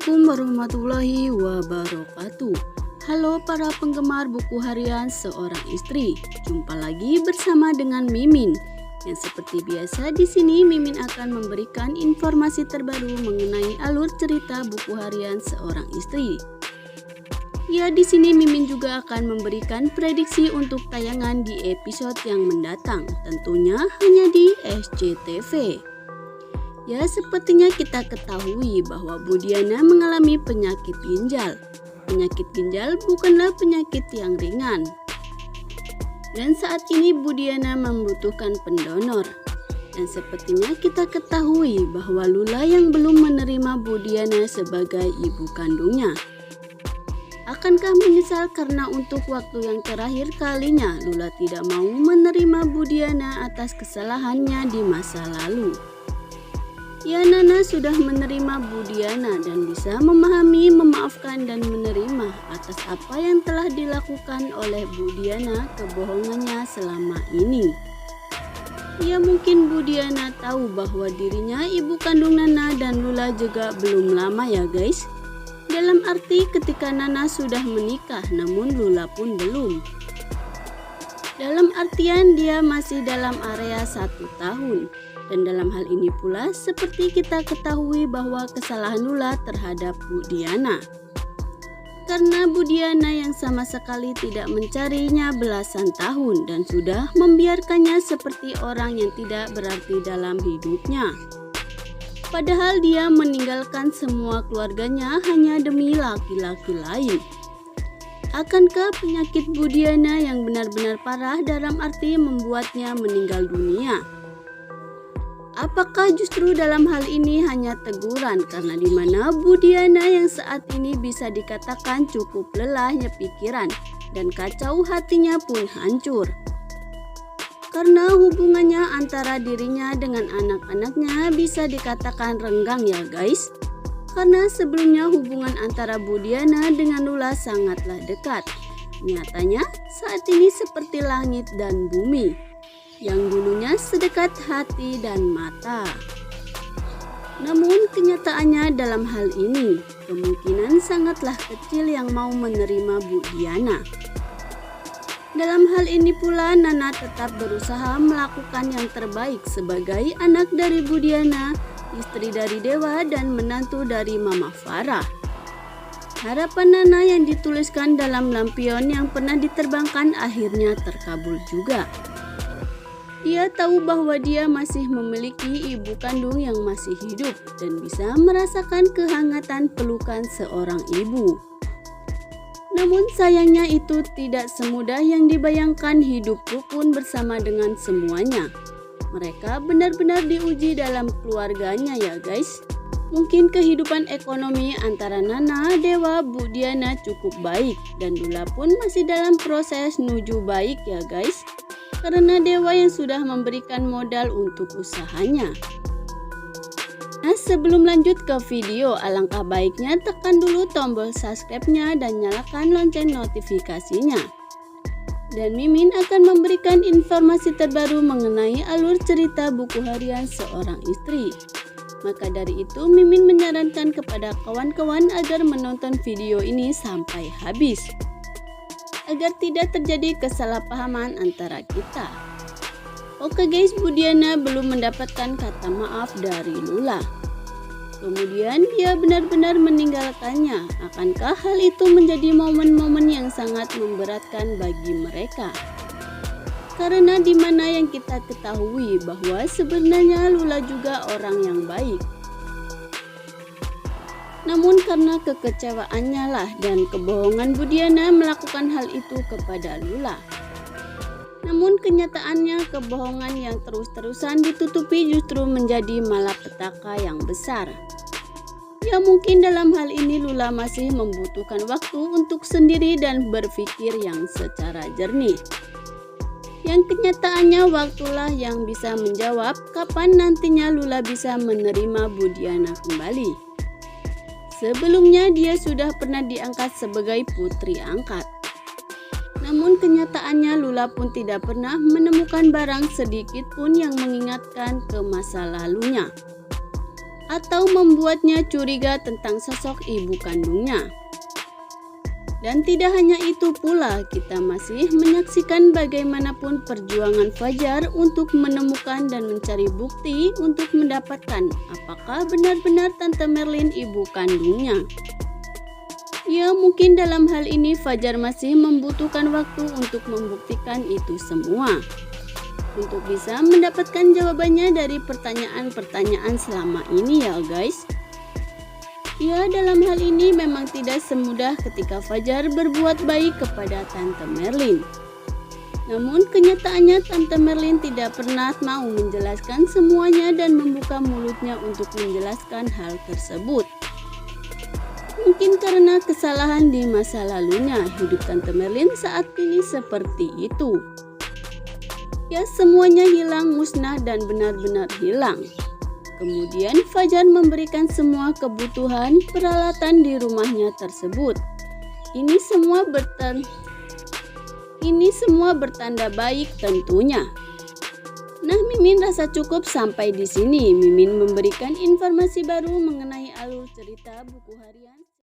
Assalamualaikum warahmatullahi wabarakatuh. Halo para penggemar buku harian seorang istri. Jumpa lagi bersama dengan Mimin. Yang seperti biasa di sini Mimin akan memberikan informasi terbaru mengenai alur cerita buku harian seorang istri. Ya, di sini Mimin juga akan memberikan prediksi untuk tayangan di episode yang mendatang, tentunya hanya di SCTV. Ya, sepertinya kita ketahui bahwa Budiana mengalami penyakit ginjal. Penyakit ginjal bukanlah penyakit yang ringan. Dan saat ini Budiana membutuhkan pendonor. Dan sepertinya kita ketahui bahwa Lula yang belum menerima Budiana sebagai ibu kandungnya. Akankah menyesal karena untuk waktu yang terakhir kalinya Lula tidak mau menerima Budiana atas kesalahannya di masa lalu? Ya, Nana sudah menerima Budiana dan bisa memahami, memaafkan dan menerima atas apa yang telah dilakukan oleh Budiana kebohongannya selama ini. Ya, mungkin Budiana tahu bahwa dirinya ibu kandung Nana dan Lula juga belum lama ya guys. Dalam arti ketika Nana sudah menikah namun Lula pun belum. Dalam artian dia masih dalam area 1 tahun. Dan dalam hal ini pula seperti kita ketahui bahwa kesalahan Lula terhadap Budiana. Karena Budiana yang sama sekali tidak mencarinya belasan tahun dan sudah membiarkannya seperti orang yang tidak berarti dalam hidupnya. Padahal dia meninggalkan semua keluarganya hanya demi laki-laki lain. Akankah penyakit Budiana yang benar-benar parah dalam arti membuatnya meninggal dunia? Apakah justru dalam hal ini hanya teguran karena dimana Budiana yang saat ini bisa dikatakan cukup lelahnya pikiran dan kacau hatinya pun hancur. Karena hubungannya antara dirinya dengan anak-anaknya bisa dikatakan renggang ya guys. Karena sebelumnya hubungan antara Budiana dengan Lula sangatlah dekat. Nyatanya saat ini seperti langit dan bumi. Yang dulunya sedekat hati dan mata. Namun kenyataannya dalam hal ini kemungkinan sangatlah kecil yang mau menerima Budiana. Dalam hal ini pula Nana tetap berusaha melakukan yang terbaik sebagai anak dari Budiana, istri dari Dewa dan menantu dari Mama Farah. Harapan Nana yang dituliskan dalam lampion yang pernah diterbangkan akhirnya terkabul juga. Dia tahu bahwa dia masih memiliki ibu kandung yang masih hidup dan bisa merasakan kehangatan pelukan seorang ibu. Namun sayangnya itu tidak semudah yang dibayangkan hidup rukun bersama dengan semuanya. Mereka benar-benar diuji dalam keluarganya ya guys. Mungkin kehidupan ekonomi antara Nana, Dewa, Budiana cukup baik dan Lula pun masih dalam proses menuju baik ya guys. Karena Dewa yang sudah memberikan modal untuk usahanya. Nah, sebelum lanjut ke video, alangkah baiknya tekan dulu tombol subscribe-nya dan nyalakan lonceng notifikasinya. Dan Mimin akan memberikan informasi terbaru mengenai alur cerita buku harian seorang istri. Maka dari itu Mimin menyarankan kepada kawan-kawan agar menonton video ini sampai habis. Agar tidak terjadi kesalahpahaman antara kita. Oke guys, Budiana belum mendapatkan kata maaf dari Lula. Kemudian dia benar-benar meninggalkannya. Akankah hal itu menjadi momen-momen yang sangat memberatkan bagi mereka? Karena dimana yang kita ketahui bahwa sebenarnya Lula juga orang yang baik. Namun karena kekecewaannya lah dan kebohongan Budiana melakukan hal itu kepada Lula. Namun kenyataannya kebohongan yang terus-terusan ditutupi justru menjadi malapetaka yang besar. Ya, mungkin dalam hal ini Lula masih membutuhkan waktu untuk sendiri dan berpikir yang secara jernih. Yang kenyataannya waktulah yang bisa menjawab kapan nantinya Lula bisa menerima Budiana kembali. Sebelumnya dia sudah pernah diangkat sebagai putri angkat. Namun kenyataannya Lula pun tidak pernah menemukan barang sedikit pun yang mengingatkan ke masa lalunya. atau membuatnya curiga tentang sosok ibu kandungnya. Dan tidak hanya itu pula, kita masih menyaksikan bagaimanapun perjuangan Fajar untuk menemukan dan mencari bukti untuk mendapatkan apakah benar-benar Tante Merlin ibu kandungnya. Ya, mungkin dalam hal ini Fajar masih membutuhkan waktu untuk membuktikan itu semua. Untuk bisa mendapatkan jawabannya dari pertanyaan-pertanyaan selama ini ya guys. Ya, dalam hal ini memang tidak semudah ketika Fajar berbuat baik kepada Tante Merlin. Namun kenyataannya Tante Merlin tidak pernah mau menjelaskan semuanya dan membuka mulutnya untuk menjelaskan hal tersebut. Mungkin karena kesalahan di masa lalunya, hidup Tante Merlin saat ini seperti itu. Ya, semuanya hilang, musnah dan benar-benar hilang. Kemudian Fajar memberikan semua kebutuhan peralatan di rumahnya tersebut. Ini semua bertanda baik tentunya. Nah, Mimin rasa cukup sampai di sini. Mimin memberikan informasi baru mengenai alur cerita buku harian.